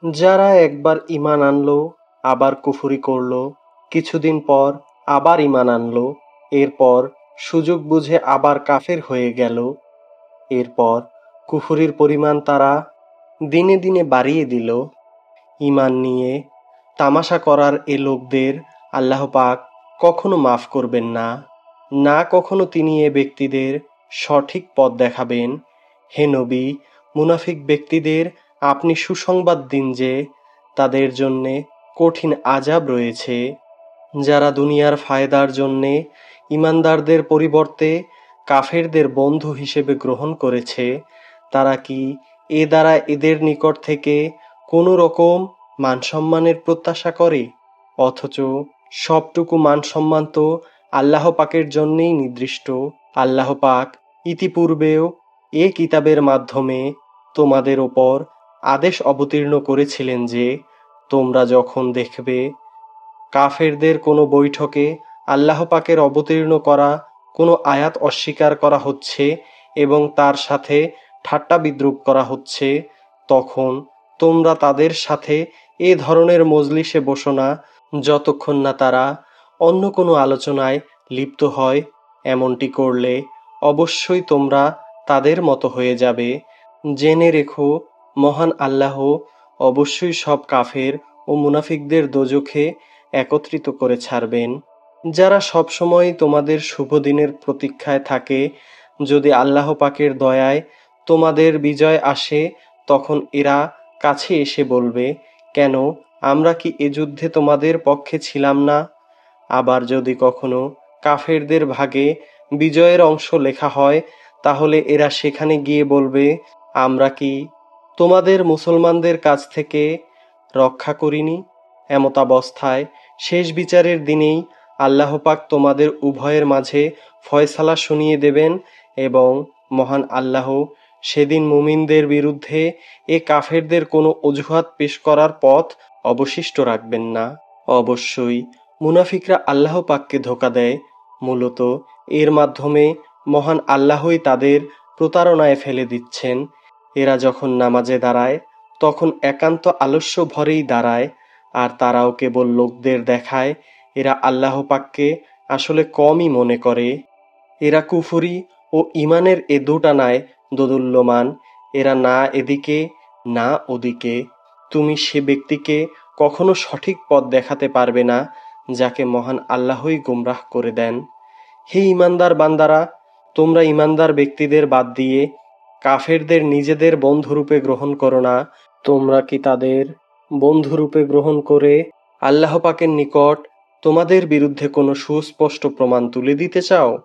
যারা একবার ঈমান আনলো, আবার কুফরি করলো, কিছুদিন পর আবার ঈমান আনলো, এরপর সুযোগ বুঝে আবার কাফের হয়ে গেল, এরপর কুফরির পরিমাণ তারা দিনে দিনে বাড়িয়ে দিল। ঈমান নিয়ে তামাশা করার এ লোকদের আল্লাহ পাক কখনো মাফ করবেন না, না কখনো তিনি এ ব্যক্তিদের সঠিক পথ দেখাবেন। হে নবী, মুনাফিক ব্যক্তিদের আপনি সুসংবাদ দিন যে তাদের জন্যে কঠিন আযাব রয়েছে। যারা দুনিয়ার ফায়দার জন্যে ঈমানদারদের পরিবর্তে কাফেরদের বন্ধু হিসেবে গ্রহণ করেছে, তারা কি এ দ্বারা এদের নিকট থেকে কোনো রকম মান-সম্মানের প্রত্যাশা করে? অথচ সবটুকু মান-সম্মান তো আল্লাহ পাকের জন্যেই নির্দিষ্ট। আল্লাহ পাক ইতিপূর্বেও এ কিতাবের মাধ্যমে তোমাদের ওপর আদেশ অবতীর্ণ করেছিলেন যে তোমরা যখন দেখবে কাফেরদের কোনো বৈঠকে আল্লাহ পাকের অবতীর্ণ করা কোনো আয়াত অস্বীকার করা হচ্ছে এবং তার সাথে ঠাট্টা বিদ্রূপ করা হচ্ছে, তখন তোমরা তাদের সাথে এ ধরনের মজলিসে বসো না যতক্ষণ না তারা অন্য কোনো আলোচনায় লিপ্ত হয়। এমনটি করলে অবশ্যই তোমরা তাদের মতো হয়ে যাবে। জেনে রেখো, মহান আল্লাহ অবশ্যই সব কাফের ও মুনাফিকদের দোজখে একত্রিত করে ছাড়বেন। যারা সবসময় তোমাদের শুভ দিনের প্রতীক্ষায় থাকে, যদি আল্লাহ পাকের দয়ায় তোমাদের বিজয় আসে, তখন এরা কাছে এসে বলবে, কেন আমরা কি এ যুদ্ধে তোমাদের পক্ষে ছিলাম না? আবার যদি কখনো কাফেরদের ভাগে বিজয়ের অংশ লেখা হয়, তাহলে এরা সেখানে গিয়ে বলবে, আমরা কি তোমাদের মুসলমানদের কাছ থেকে রক্ষা করিনি? এমতাবস্থায় শেষ বিচারের দিনেই আল্লাহ পাক তোমাদের উভয়ের মাঝে ফয়সালা শুনিয়ে দেবেন এবং মহান আল্লাহ সেদিন মুমিনদের বিরুদ্ধে এ কাফেরদের কোনো অজুহাত পেশ করার পথ অবশিষ্ট রাখবেন না। অবশ্যই মুনাফিকরা আল্লাহ পাককে ধোঁকা দেয়, মূলত এর মাধ্যমে মহান আল্লাহই তাদের প্রতারণায় ফেলে দিচ্ছেন। এরা যখন নামাজে দাঁড়ায় তখন একান্ত আলস্য ভরেই দাঁড়ায়, আর তারাও কেবল লোকদের দেখায় এরা আল্লাহ পাককে আসলে কমই মনে করে। এরা কুফরি ও ঈমানের এ দুটানায় দোদুল্যমান, এরা না এদিকে না ওদিকে। তুমি সে ব্যক্তিকে কখনো সঠিক পথ দেখাতে পারবে না যাকে মহান আল্লাহই গোমরাহ করে দেন। হে ঈমানদার বান্দারা, তোমরা ঈমানদার ব্যক্তিদের বাদ দিয়ে কাফেরদের নিজেদের বন্ধুরূপে গ্রহণ করো না। তোমরা কি তাদের বন্ধুরূপে গ্রহণ করে আল্লাহ পাকের নিকট তোমাদের বিরুদ্ধে কোনো সুস্পষ্ট প্রমাণ তুলে দিতে চাও?